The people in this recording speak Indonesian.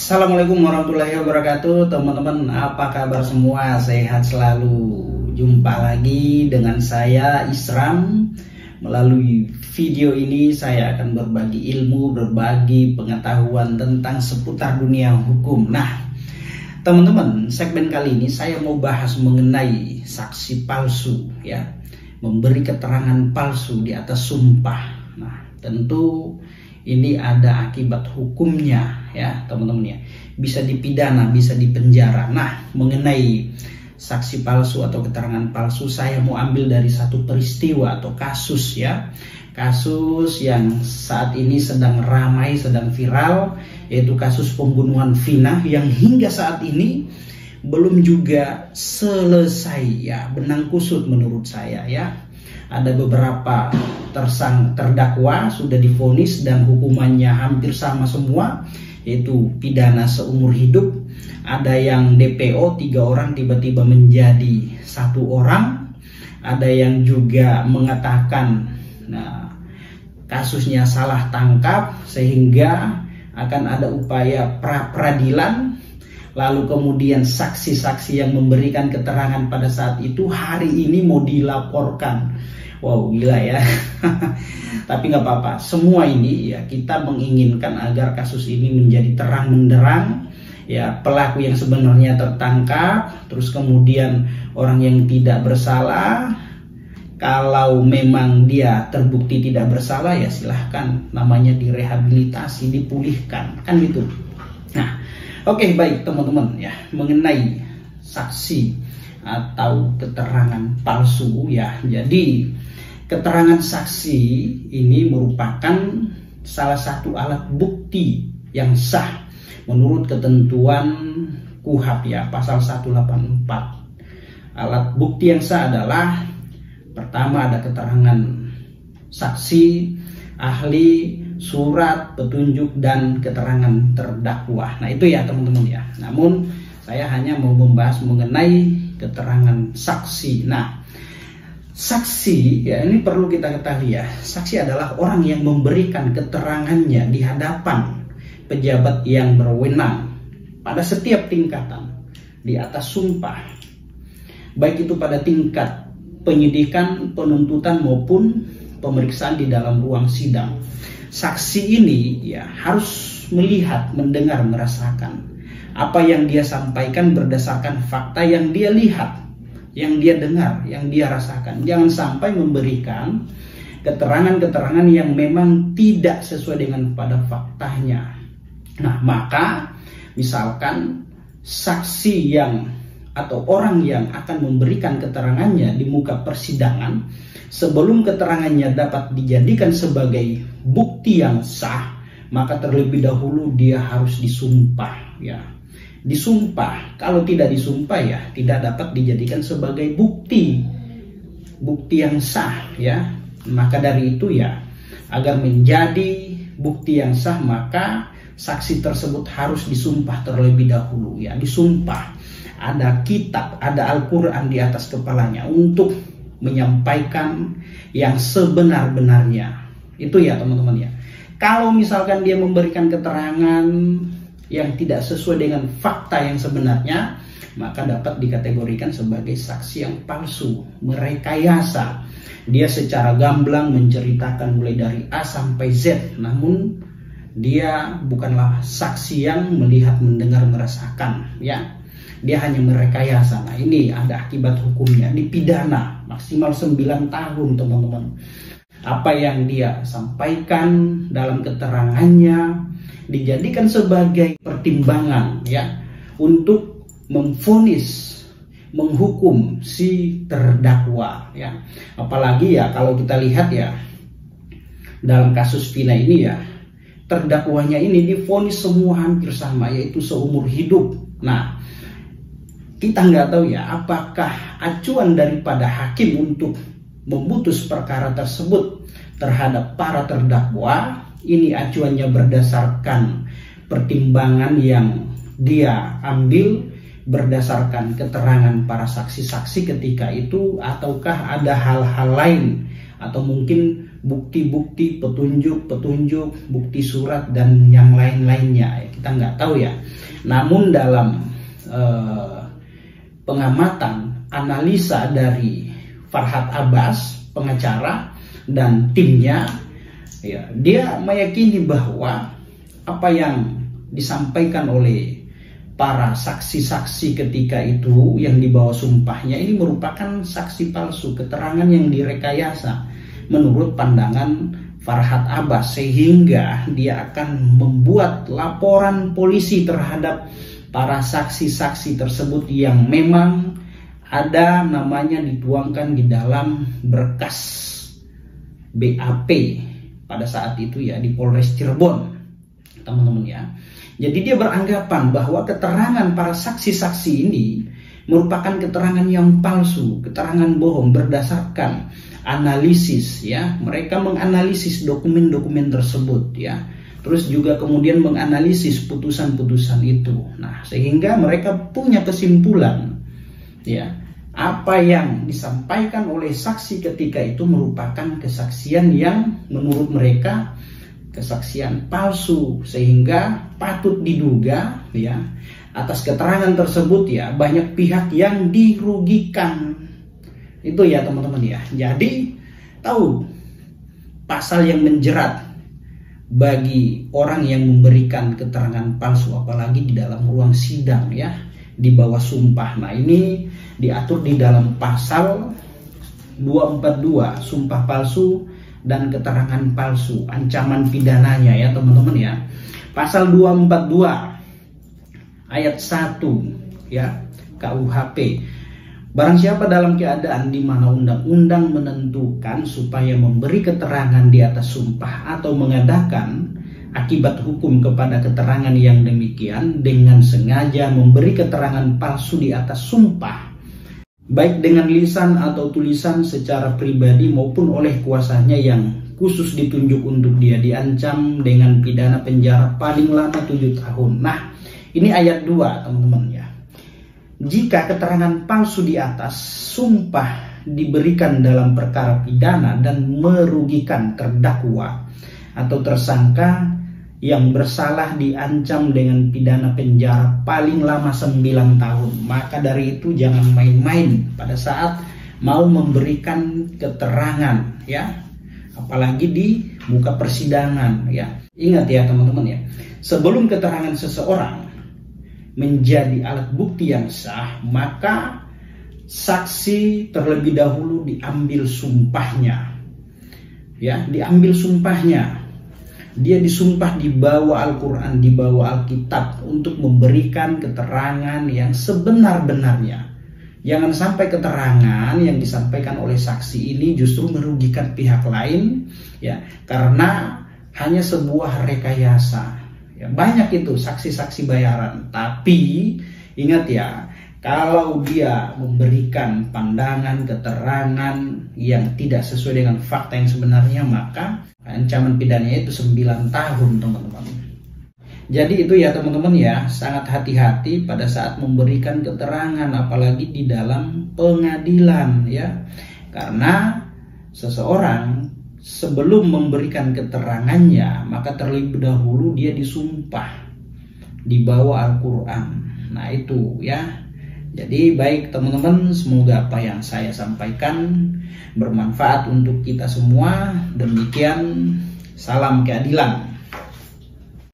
Assalamualaikum warahmatullahi wabarakatuh. Teman-teman, apa kabar semua? Sehat selalu. Jumpa lagi dengan saya Isram. Melalui video ini saya akan berbagi ilmu, berbagi pengetahuan tentang seputar dunia hukum. Nah, teman-teman, segmen kali ini saya mau bahas mengenai saksi palsu, ya. Memberi keterangan palsu di atas sumpah. Nah, tentu ini ada akibat hukumnya, ya teman-teman, ya. Bisa dipidana, bisa dipenjara. Nah, mengenai saksi palsu atau keterangan palsu, saya mau ambil dari satu peristiwa atau kasus, ya. Kasus yang saat ini sedang ramai, sedang viral, yaitu kasus pembunuhan Vina yang hingga saat ini belum juga selesai, ya. Benang kusut menurut saya, ya. Ada beberapa terdakwa sudah divonis dan hukumannya hampir sama semua, yaitu pidana seumur hidup. Ada yang DPO 3 orang tiba-tiba menjadi 1 orang. Ada yang juga mengatakan kasusnya salah tangkap sehingga akan ada upaya pra peradilan. Lalu kemudian saksi-saksi yang memberikan keterangan pada saat itu hari ini mau dilaporkan. Wow, gila ya. Tapi nggak apa-apa. Semua ini ya kita menginginkan agar kasus ini menjadi terang benderang. Ya, pelaku yang sebenarnya tertangkap, terus kemudian orang yang tidak bersalah. Kalau memang dia terbukti tidak bersalah, ya silahkan, namanya direhabilitasi, dipulihkan, kan gitu. Nah, oke, baik teman-teman, ya, mengenai saksi atau keterangan palsu, ya. Jadi keterangan saksi ini merupakan salah satu alat bukti yang sah menurut ketentuan KUHP, ya, pasal 184. Alat bukti yang sah adalah pertama ada keterangan saksi, ahli, surat, petunjuk, dan keterangan terdakwa. Nah, itu ya teman-teman, ya. Namun saya hanya mau membahas mengenai keterangan saksi. Nah, saksi, ya, ini perlu kita ketahui, ya. Saksi adalah orang yang memberikan keterangannya di hadapan pejabat yang berwenang pada setiap tingkatan di atas sumpah, baik itu pada tingkat penyidikan, penuntutan maupun pemeriksaan di dalam ruang sidang. Saksi ini, ya, harus melihat, mendengar, merasakan apa yang dia sampaikan berdasarkan fakta yang dia lihat, yang dia dengar, yang dia rasakan. Jangan sampai memberikan keterangan-keterangan yang memang tidak sesuai dengan pada faktanya. Nah, maka misalkan saksi yang atau orang yang akan memberikan keterangannya di muka persidangan, sebelum keterangannya dapat dijadikan sebagai bukti yang sah, maka terlebih dahulu dia harus disumpah, ya. Disumpah. Kalau tidak disumpah, ya tidak dapat dijadikan sebagai bukti yang sah, ya. Maka dari itu, ya, agar menjadi bukti yang sah, maka saksi tersebut harus disumpah terlebih dahulu, ya. Disumpah. Ada kitab, ada Al-Quran di atas kepalanya untuk menyampaikan yang sebenar-benarnya. Itu ya teman-teman, ya. Kalau misalkan dia memberikan keterangan yang tidak sesuai dengan fakta yang sebenarnya, maka dapat dikategorikan sebagai saksi yang palsu, merekayasa. Dia secara gamblang menceritakan mulai dari A sampai Z, namun dia bukanlah saksi yang melihat, mendengar, merasakan, ya. Dia hanya merekayasa. Nah, ini ada akibat hukumnya, dipidana maksimal 9 tahun, teman-teman. Apa yang dia sampaikan dalam keterangannya dijadikan sebagai pertimbangan, ya, untuk memvonis, menghukum si terdakwa, ya. Apalagi, ya, kalau kita lihat, ya, dalam kasus Vina ini, ya, terdakwanya ini divonis semua hampir sama, yaitu seumur hidup. Nah, kita nggak tahu, ya, apakah acuan daripada hakim untuk memutus perkara tersebut terhadap para terdakwa ini acuannya berdasarkan pertimbangan yang dia ambil berdasarkan keterangan para saksi-saksi ketika itu, ataukah ada hal-hal lain atau mungkin bukti-bukti, petunjuk-petunjuk, bukti surat dan yang lain-lainnya. Kita nggak tahu ya. Namun dalam pengamatan analisa dari Farhad Abbas, pengacara dan timnya, ya, dia meyakini bahwa apa yang disampaikan oleh para saksi-saksi ketika itu yang dibawa sumpahnya ini merupakan saksi palsu, keterangan yang direkayasa menurut pandangan Farhad Abbas, sehingga dia akan membuat laporan polisi terhadap para saksi-saksi tersebut yang memang ada namanya dituangkan di dalam berkas BAP pada saat itu ya di Polres Cirebon, teman-teman ya. Jadi dia beranggapan bahwa keterangan para saksi-saksi ini merupakan keterangan yang palsu, keterangan bohong berdasarkan analisis ya. Mereka menganalisis dokumen-dokumen tersebut ya. Terus juga kemudian menganalisis putusan-putusan itu. Nah, sehingga mereka punya kesimpulan ya, apa yang disampaikan oleh saksi ketika itu merupakan kesaksian yang menurut mereka kesaksian palsu, sehingga patut diduga ya atas keterangan tersebut ya banyak pihak yang dirugikan. Itu ya teman-teman ya. Jadi tahu pasal yang menjerat bagi orang yang memberikan keterangan palsu, apalagi di dalam ruang sidang ya, di bawah sumpah. Nah, ini diatur di dalam pasal 242 sumpah palsu dan keterangan palsu, ancaman pidananya ya teman-teman ya. Pasal 242 ayat 1 ya KUHP. Barang siapa dalam keadaan di mana undang-undang menentukan supaya memberi keterangan di atas sumpah atau mengadakan akibat hukum kepada keterangan yang demikian dengan sengaja memberi keterangan palsu di atas sumpah, baik dengan lisan atau tulisan secara pribadi maupun oleh kuasanya yang khusus ditunjuk untuk dia, diancam dengan pidana penjara paling lama 7 tahun. Nah, ini ayat 2 teman-teman ya. Jika keterangan palsu di atas sumpah diberikan dalam perkara pidana dan merugikan terdakwa atau tersangka yang bersalah diancam dengan pidana penjara paling lama 9 tahun. Maka dari itu jangan main-main pada saat mau memberikan keterangan ya, apalagi di muka persidangan ya. Ingat ya teman-teman ya, sebelum keterangan seseorang menjadi alat bukti yang sah, maka saksi terlebih dahulu diambil sumpahnya ya, diambil sumpahnya. Dia disumpah di bawah Al-Quran, di bawah Alkitab untuk memberikan keterangan yang sebenar-benarnya. Jangan sampai keterangan yang disampaikan oleh saksi ini justru merugikan pihak lain ya, karena hanya sebuah rekayasa. Ya, banyak itu saksi-saksi bayaran. Tapi ingat ya, kalau dia memberikan pandangan, keterangan yang tidak sesuai dengan fakta yang sebenarnya, maka ancaman pidananya itu 9 tahun teman-teman. Jadi itu ya teman-teman ya, sangat hati-hati pada saat memberikan keterangan, apalagi di dalam pengadilan ya. Karena seseorang sebelum memberikan keterangannya, maka terlebih dahulu dia disumpah di bawah Al-Quran. Nah itu ya. Jadi baik teman-teman, semoga apa yang saya sampaikan bermanfaat untuk kita semua. Demikian, salam keadilan.